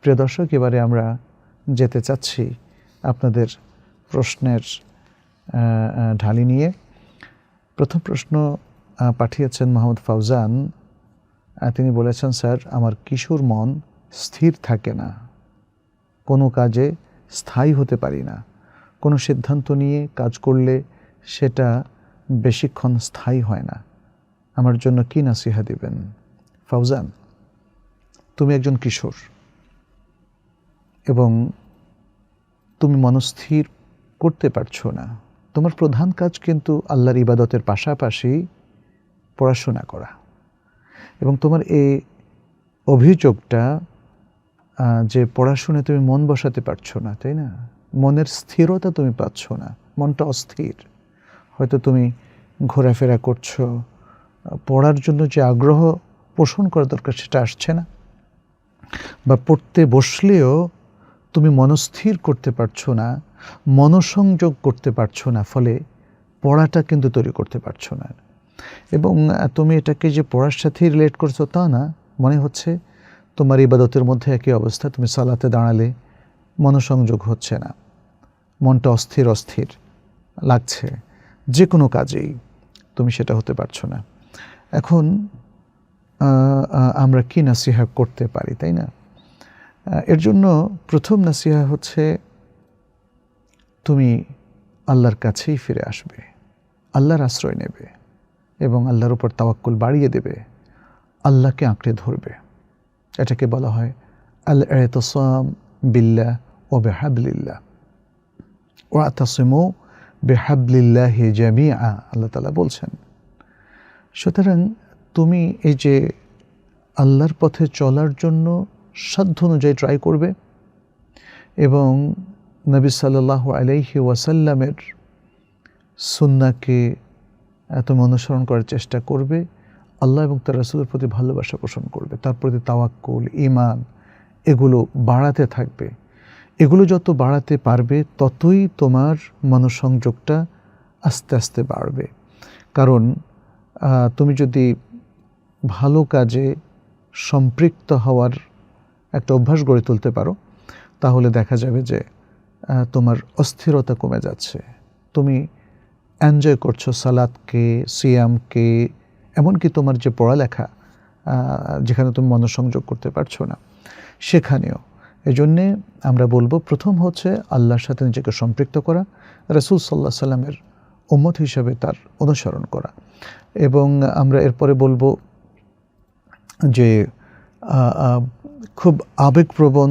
প্রিয় দর্শক, এবারে আমরা যেতে চাচ্ছি আপনাদের প্রশ্নের ঢালি নিয়ে। প্রথম প্রশ্ন পাঠিয়েছেন মোহাম্মদ ফাউজান। তিনি বলেছেন, স্যার, আমার কিশোর মন স্থির থাকে না, কোনো কাজে স্থায়ী হতে পারি না, কোনো সিদ্ধান্ত নিয়ে কাজ করলে সেটা বেশিক্ষণ স্থায়ী হয় না, আমার জন্য কি নাসিহা দিবেন? ফাউজান, তুমি একজন কিশোর এবং তুমি মনস্থির করতে পারছো না। তোমার প্রধান কাজ কিন্তু আল্লাহর ইবাদতের পাশাপাশি পড়াশোনা করা, এবং তোমার এই অভিযোগটা যে পড়াশোনায় তুমি মন বসাতে পারছো না, তাই না? মনের স্থিরতা তুমি পাচ্ছ না, মনটা অস্থির। হয়তো তুমি ঘোরাফেরা করছো, পড়ার জন্য যে আগ্রহ পোষণ করা দরকার সেটা আসছে না, বা পড়তে বসলেও তুমি মনস্থির করতে পারছো না, মনোসংযোগ করতে পারছো না, ফলে পড়াটা কিন্তু তৈরি করতে পারছো না। এবং তুমি এটাকে যে পড়ার সাথেই রিলেট করছো তা না, মনে হচ্ছে তোমার ইবাদতের মধ্যে একই অবস্থা। তুমি সালাতে দাঁড়ালে মনোসংযোগ হচ্ছে না, মনটা অস্থির অস্থির লাগছে, যে কোনো কাজেই তুমি সেটা হতে পারছো না। এখন আমরা কি নাসিহা করতে পারি, তাই না? এর জন্য প্রথম নাসিহা হচ্ছে, তুমি আল্লাহর কাছেই ফিরে আসবে, আল্লাহর আশ্রয় নেবে এবং আল্লাহর উপর তাওয়াক্কুল বাড়িয়ে দেবে, আল্লাহকে আঁকড়ে ধরবে। এটাকে বলা হয় আল-ইতিসাম বিল্লাহ ওয়া বিহাবলিল্লাহ, ওয়াতাসিমু বিহাবলিল্লাহি জামিআ, আল্লাহ তাআলা বলছেন। সুতরাং তুমি এই যে আল্লাহর পথে চলার জন্য সাধ্য অনুযায়ী ট্রাই করবে এবং নবী সাল্লাল্লাহু আলাইহি ওয়াসাল্লামের সুন্নাহকে তুমি অনুসরণ করার চেষ্টা করবে, আল্লাহ এবং তার রাসূলের প্রতি ভালোবাসা পোষণ করবে, তার প্রতি তাওয়াক্কুল, ঈমান এগুলো বাড়াতে থাকবে। এগুলো যত বাড়াতে পারবে ততই তোমার মনোসংযোগটা আস্তে আস্তে বাড়বে। কারণ তুমি যদি ভালো কাজে সম্পৃক্ত হওয়ার একটা অভ্যাস গড়ে তুলতে পারো, তাহলে দেখা যাবে যে তোমার অস্থিরতা কমে যাচ্ছে, তুমি এনজয় করছো সালাতকে, সিয়ামকে, এমনকি তোমার যে পড়ালেখা, যেখানে তুমি মনোসংযোগ করতে পারছো না সেখানেও। এই জন্যে আমরা বলবো, প্রথম হচ্ছে আল্লাহর সাথে নিজেকে সম্পৃক্ত করা, রাসূল সাল্লাল্লাহু আলাইহি ওয়াসাল্লামের উম্মত হিসাবে তার অনুসরণ করা। এবং আমরা এরপরে বলবো যে খুব আবেগপ্রবণ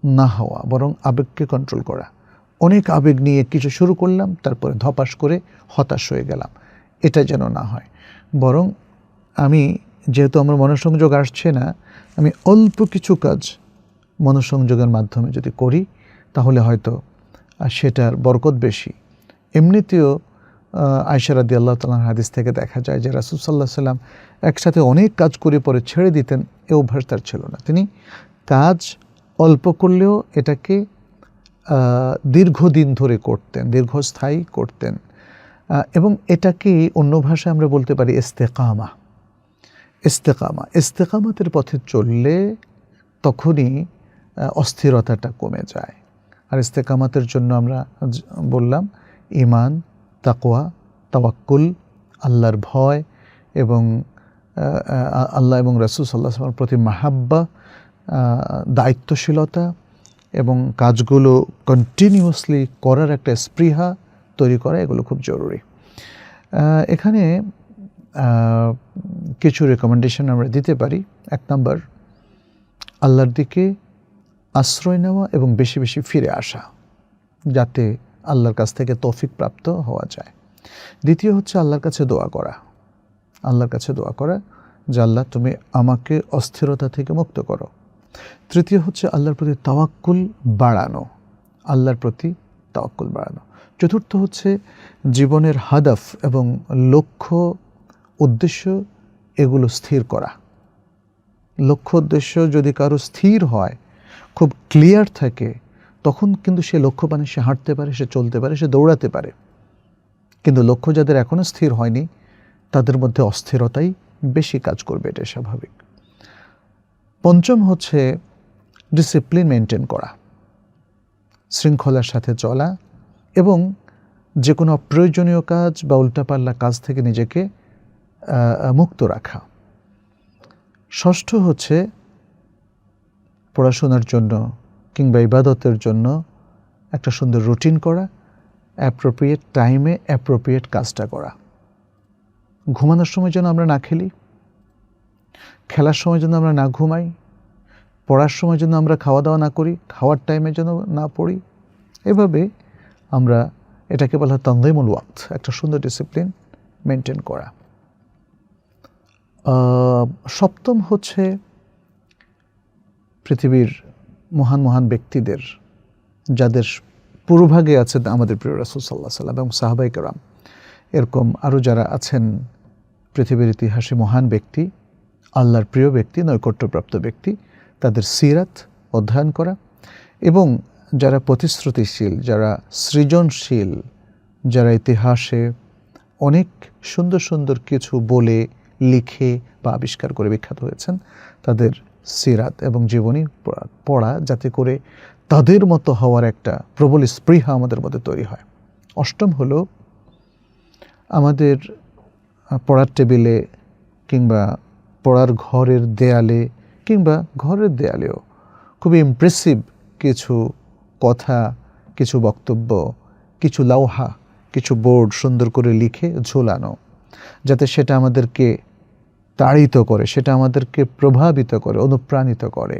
না হওয়া, বরং আবেগকে কন্ট্রোল করা। অনেক আবেগ নিয়ে কিছু শুরু করলাম, তারপরে ধপাস করে হতাশ হয়ে গেলাম, এটা যেন না হয়। বরং আমি, যেহেতু আমার মনোসংযোগ আসছে না, আমি অল্প কিছু কাজ মনোসংযোগের মাধ্যমে যদি করি তাহলে হয়তো সেটার বরকত বেশি। এমনিতেও আয়েশা রাদিয়াল্লাহু তাআলার হাদিস থেকে দেখা যায় যে রাসূল সাল্লাল্লাহু আলাইহি সাল্লাম একসাথে অনেক কাজ করে পরে ছেড়ে দিতেন, এ অভ্যাস তার ছিল না। তিনি কাজ অল্প করলেও এটাকে দীর্ঘদিন ধরে করতেন, দীর্ঘস্থায়ী করতেন, এবং এটাকে অন্য ভাষায় আমরা বলতে পারি ইস্তেকামা। ইস্তেকামাতের পথে চললে তখনই অস্থিরতাটা কমে যায়। আর ইস্তেকামাতের জন্য আমরা বললাম ঈমান, তাকওয়া, তাওয়াক্কুল, আল্লাহর ভয় এবং আল্লাহ এবং রাসূল সাল্লাল্লাহু আলাইহি ওয়াসাল্লামের প্রতি মাহাব্বা, দায়িত্বশীলতা এবং কাজগুলো কন্টিনিউয়াসলি করার একটা স্পৃহা তৈরি করা, এগুলো খুব জরুরি। এখানে কিছু রেকমেন্ডেশন আমরা দিতে পারি। 1 নম্বর, আল্লাহর দিকে আশ্রয় নেওয়া এবং বেশি বেশি ফিরে আসা, যাতে আল্লাহর কাছ থেকে তৌফিক প্রাপ্ত হওয়া যায়। দ্বিতীয় হচ্ছে আল্লাহর কাছে দোয়া করা, আল্লাহর কাছে দোয়া করা যে আল্লাহ তুমি আমাকে অস্থিরতা থেকে মুক্ত করো। তৃতীয় হচ্ছে আল্লাহর প্রতি তাওয়াক্কুল বাড়ানো, আল্লাহর প্রতি তাওয়াক্কুল বাড়ানো। চতুর্থ হচ্ছে জীবনের হাদাফ এবং লক্ষ্য উদ্দেশ্য এগুলো স্থির করা। লক্ষ্য উদ্দেশ্য যদি কারো স্থির হয়, খুব ক্লিয়ার থাকে, তখন কিন্তু সে লক্ষ্যপানে সে হাঁটতে পারে, সে চলতে পারে, সে দৌড়াতে পারে। কিন্তু লক্ষ্য যাদের এখনও স্থির হয়নি তাদের মধ্যে অস্থিরতাই বেশি কাজ করবে, এটা স্বাভাবিক। পঞ্চম হচ্ছে ডিসিপ্লিন মেনটেন করা, শৃঙ্খলার সাথে চলা এবং যে কোনো অপ্রয়োজনীয় কাজ বা উল্টাপাল্লা কাজ থেকে নিজেকে মুক্ত রাখা। ষষ্ঠ হচ্ছে পড়াশোনার জন্য কিংবা ইবাদতের জন্য একটা সুন্দর রুটিন করা, অ্যাপ্রোপ্রিয়েট টাইমে অ্যাপ্রোপ্রিয়েট কাজটা করা। ঘুমানোর সময় যেন আমরা না খেলি, খেলার সময় যেন আমরা না ঘুমাই, পড়ার সময় যেন আমরা খাওয়া দাওয়া না করি, খাওয়ার টাইমে যেন না পড়ি। এভাবে আমরা, এটাকে বলা হয় তানজিমুল ওয়াক্ত, একটা সুন্দর ডিসিপ্লিন মেনটেন করা। সপ্তম হচ্ছে পৃথিবীর মহান মহান ব্যক্তিদের, যাদের পূর্বভাগে আছে আমাদের প্রিয় রাসূল সাল্লাল্লাহু আলাইহি ওয়াসাল্লাম এবং সাহাবায়ে কেরাম, এরকম আরও যারা আছেন পৃথিবীর ইতিহাসে মহান ব্যক্তি, আল্লাহর প্রিয় ব্যক্তি, নৈকট্যপ্রাপ্ত ব্যক্তি, তাদের সিরাত অধ্যয়ন করা এবং যারা প্রতিশ্রুতিশীল, যারা সৃজনশীল, যারা ইতিহাসে অনেক সুন্দর সুন্দর কিছু বলে, লিখে বা আবিষ্কার করে বিখ্যাত হয়েছেন, তাদের সিরাত এবং জীবনী পড়া, যাতে করে তাদের মতো হওয়ার একটা প্রবল স্পৃহা আমাদের মধ্যে তৈরি হয়। অষ্টম হলো আমাদের পড়ার টেবিলে কিংবা পড়ার ঘরের দেয়ালে কিংবা ঘরের দেয়ালেও খুবই ইমপ্রেসিভ কিছু কথা, কিছু বক্তব্য, কিছু লাউহা, কিছু বোর্ড সুন্দর করে লিখে ঝোলানো, যাতে সেটা আমাদেরকে তাড়িত করে, সেটা আমাদেরকে প্রভাবিত করে, অনুপ্রাণিত করে।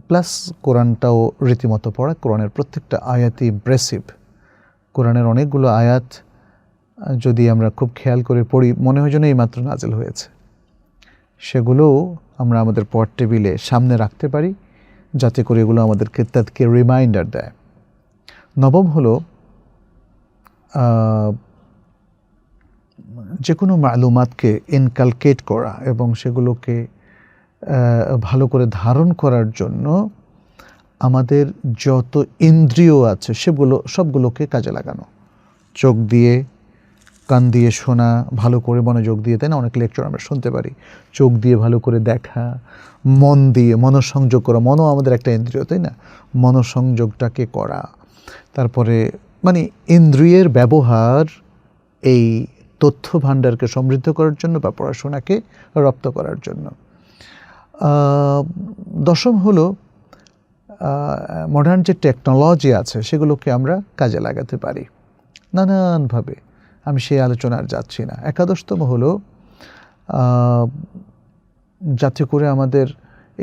প্লাস কোরআনটাও রীতিমতো পড়া, কোরআনের প্রত্যেকটা আয়াতই ইমপ্রেসিভ। কোরআনের অনেকগুলো আয়াত যদি আমরা খুব খেয়াল করে পড়ি, মনে হয় যেন এইমাত্র নাজিল হয়েছে। সেগুলোও আমরা আমাদের পড়ার টেবিলে সামনে রাখতে পারি, যাতে করে এগুলো আমাদেরকে তাদেরকে রিমাইন্ডার দেয়। নবম হলো যে কোনো মালুমাতকে ইনকালকেট করা এবং সেগুলোকে ভালো করে ধারণ করার জন্য আমাদের যত ইন্দ্রিয় আছে সেগুলো সবগুলোকে কাজে লাগানো। চোখ দিয়ে, কান দিয়ে শোনা, ভালো করে মনোযোগ দিয়ে, তাই না? অনেক লেকচার আমরা শুনতে পারি। চোখ দিয়ে ভালো করে দেখা, মন দিয়ে মনোসংযোগ করা, মনও আমাদের একটা ইন্দ্রিয়, তাই না? মনোসংযোগটাকে করা, তারপরে মানে ইন্দ্রিয়ের ব্যবহার এই তথ্য ভাণ্ডারকে সমৃদ্ধ করার জন্য বা পড়াশোনাকে রপ্ত করার জন্য। দশম হলো মডার্ন যে টেকনোলজি আছে সেগুলোকে আমরা কাজে লাগাতে পারি নানানভাবে। আমি সেই আলোচনার যাচ্ছি না। একাদশতম হলো যাতে করে আমাদের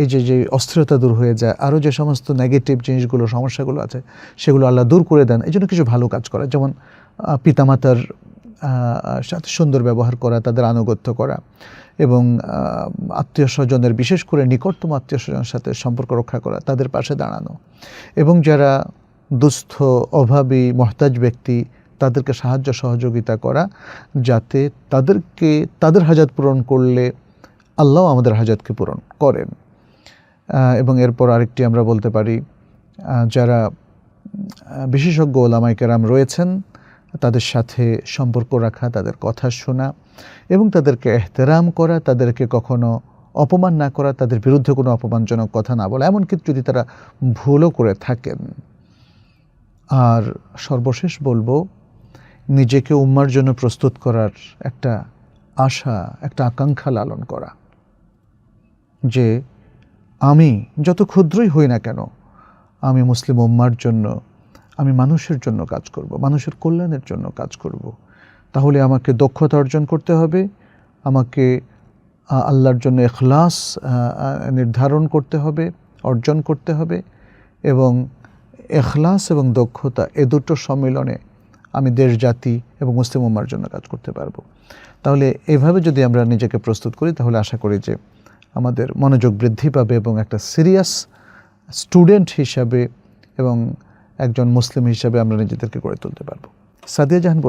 এই যে অস্থিরতা দূর হয়ে যায়, আরও যে সমস্ত নেগেটিভ জিনিসগুলো, সমস্যাগুলো আছে সেগুলো আল্লাহ দূর করে দেন। এই জন্য কিছু ভালো কাজ করা, যেমন পিতামাতার সাথে সুন্দর ব্যবহার করা, তাদের আনুগত্য করা এবং আত্মীয় স্বজনের, বিশেষ করে নিকটতম আত্মীয় স্বজনের সাথে সম্পর্ক রক্ষা করা, তাদের পাশে দাঁড়ানো এবং যারা দুস্থ, অভাবী, মহতাজ ব্যক্তি, তাদেরকে সাহায্য সহযোগিতা করা, যাতে তাদের হাজাত পূরণ করলে আল্লাহ আমাদের হাজাতকে পূরণ করেন। এবং এরপর আরেকটি আমরা বলতে পারি, যারা বিশেষজ্ঞ ওলামায়ে কেরাম রয়েছেন তাদের সাথে সম্পর্ক রাখা, তাদের কথা শোনা এবং তাদেরকে এহতেরাম করা, তাদেরকে কখনো অপমান না করা, তাদের বিরুদ্ধে কোনো অপমানজনক কথা না বলা, এমনকি যদি তারা ভুলও করে থাকেন। আর সর্বশেষ বলবো, নিজেকে উম্মার জন্য প্রস্তুত করার একটা আশা, একটা আকাঙ্ক্ষা লালন করা, যে আমি যত ক্ষুদ্রই হই না কেন, আমি মুসলিম উম্মার জন্য, আমি মানুষের জন্য কাজ করব, মানুষের কল্যাণের জন্য কাজ করব। তাহলে আমাকে দক্ষতা অর্জন করতে হবে, আমাকে আল্লাহর জন্য ইখলাস নির্ধারণ করতে হবে, অর্জন করতে হবে এবং ইখলাস এবং দক্ষতা এ দুটো সম্মিলনে আমি দেশ, জাতি এবং মুসলিম উম্মার জন্য কাজ করতে পারবো। তাহলে এভাবে যদি আমরা নিজেকে প্রস্তুত করি, তাহলে আশা করি যে আমাদের মনোযোগ বৃদ্ধি পাবে এবং একটা সিরিয়াস স্টুডেন্ট হিসাবে এবং একজন মুসলিম হিসাবে আমরা নিজেদেরকে গড়ে তুলতে পারবো। সাদিয়া জাহান।